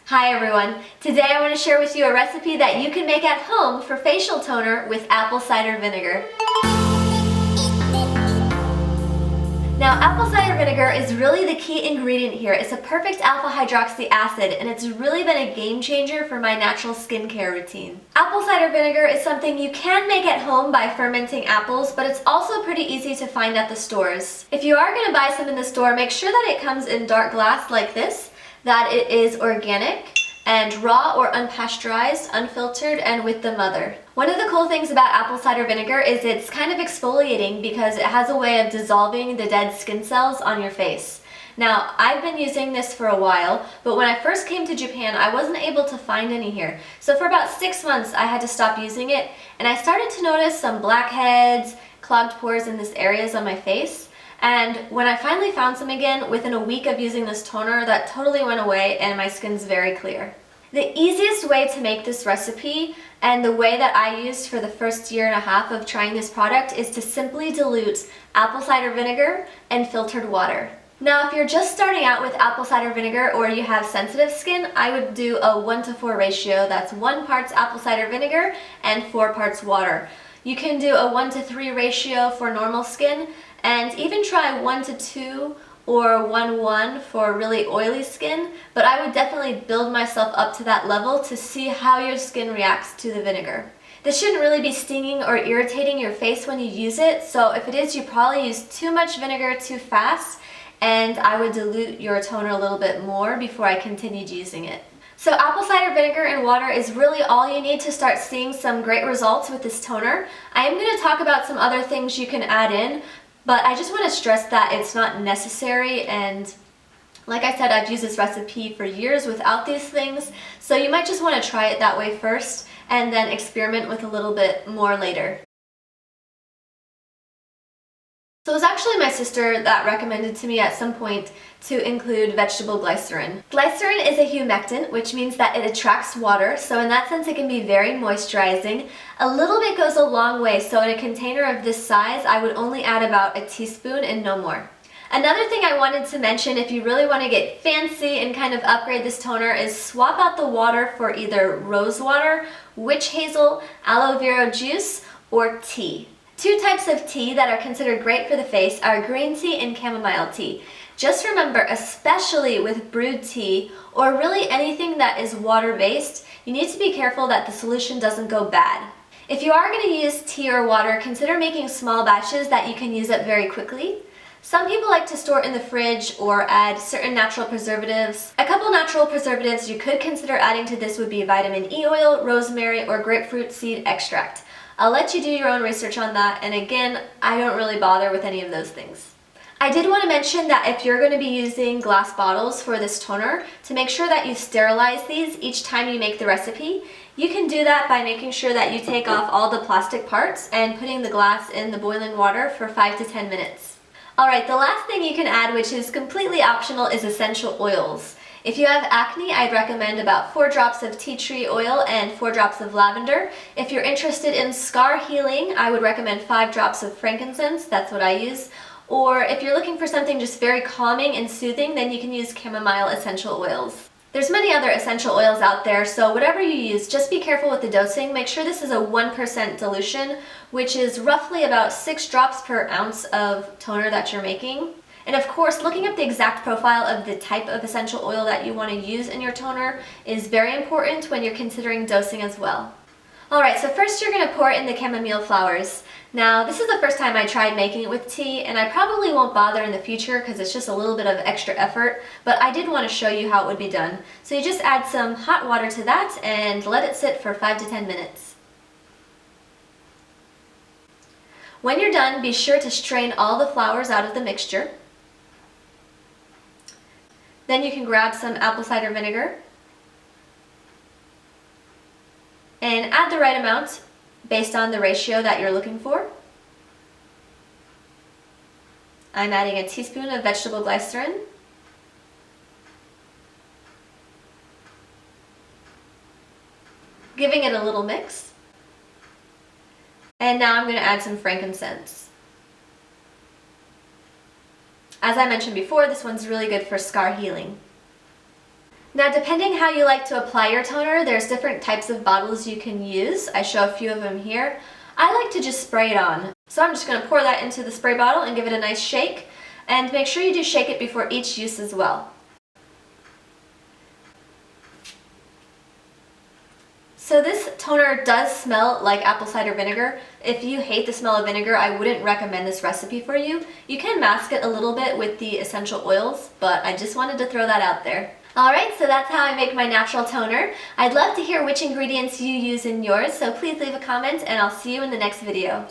Hi everyone! Today I want to share with you a recipe that you can make at home for facial toner with apple cider vinegar. Now, apple cider vinegar is really the key ingredient here. It's a perfect alpha hydroxy acid and it's really been a game changer for my natural skincare routine. Apple cider vinegar is something you can make at home by fermenting apples, but it's also pretty easy to find at the stores. If you are going to buy some in the store, make sure that it comes in dark glass like this, that it is organic and raw or unpasteurized, unfiltered, and with the mother. One of the cool things about apple cider vinegar is it's kind of exfoliating because it has a way of dissolving the dead skin cells on your face. Now, I've been using this for a while, but when I first came to Japan, I wasn't able to find any here. So for about 6 months, I had to stop using it, and I started to notice some blackheads, clogged pores in these areas on my face. And when I finally found some again, within a week of using this toner, that totally went away and my skin's very clear. The easiest way to make this recipe, and the way that I used for the first year and a half of trying this product, is to simply dilute apple cider vinegar and filtered water. Now, if you're just starting out with apple cider vinegar or you have sensitive skin, I would do a 1:4 ratio. That's 1 part apple cider vinegar and 4 parts water. You can do a 1:3 ratio for normal skin, and even try 1:2 or 1:1 for really oily skin, but I would definitely build myself up to that level to see how your skin reacts to the vinegar. This shouldn't really be stinging or irritating your face when you use it, so if it is, you probably use too much vinegar too fast, and I would dilute your toner a little bit more before I continued using it. So apple cider vinegar and water is really all you need to start seeing some great results with this toner. I am going to talk about some other things you can add in, but I just want to stress that it's not necessary, and like I said, I've used this recipe for years without these things, so you might just want to try it that way first and then experiment with a little bit more later. So it was actually my sister that recommended to me at some point to include vegetable glycerin. Glycerin is a humectant, which means that it attracts water, so in that sense it can be very moisturizing. A little bit goes a long way, so in a container of this size I would only add about a teaspoon and no more. Another thing I wanted to mention, if you really want to get fancy and kind of upgrade this toner, is swap out the water for either rose water, witch hazel, aloe vera juice, or tea. 2 types of tea that are considered great for the face are green tea and chamomile tea. Just remember, especially with brewed tea, or really anything that is water-based, you need to be careful that the solution doesn't go bad. If you are going to use tea or water, consider making small batches that you can use up very quickly. Some people like to store it in the fridge or add certain natural preservatives. A couple natural preservatives you could consider adding to this would be vitamin E oil, rosemary, or grapefruit seed extract. I'll let you do your own research on that, and again, I don't really bother with any of those things. I did want to mention that if you're going to be using glass bottles for this toner, to make sure that you sterilize these each time you make the recipe. You can do that by making sure that you take off all the plastic parts and putting the glass in the boiling water for 5 to 10 minutes. Alright, the last thing you can add, which is completely optional, is essential oils. If you have acne, I'd recommend about 4 drops of tea tree oil and 4 drops of lavender. If you're interested in scar healing, I would recommend 5 drops of frankincense. That's what I use. Or if you're looking for something just very calming and soothing, then you can use chamomile essential oils. There's many other essential oils out there, so whatever you use, just be careful with the dosing. Make sure this is a 1% dilution, which is roughly about 6 drops per ounce of toner that you're making. And of course, looking up the exact profile of the type of essential oil that you want to use in your toner is very important when you're considering dosing as well. Alright, so first you're going to pour in the chamomile flowers. Now, this is the first time I tried making it with tea, and I probably won't bother in the future because it's just a little bit of extra effort, but I did want to show you how it would be done. So you just add some hot water to that and let it sit for 5 to 10 minutes. When you're done, be sure to strain all the flowers out of the mixture. Then you can grab some apple cider vinegar and add the right amount based on the ratio that you're looking for. I'm adding a teaspoon of vegetable glycerin, giving it a little mix, and now I'm going to add some frankincense. As I mentioned before, this one's really good for scar healing. Now, depending how you like to apply your toner, there's different types of bottles you can use. I show a few of them here. I like to just spray it on. So I'm just going to pour that into the spray bottle and give it a nice shake. And make sure you do shake it before each use as well. So this toner does smell like apple cider vinegar. If you hate the smell of vinegar, I wouldn't recommend this recipe for you. You can mask it a little bit with the essential oils, but I just wanted to throw that out there. Alright, so that's how I make my natural toner. I'd love to hear which ingredients you use in yours, so please leave a comment and I'll see you in the next video.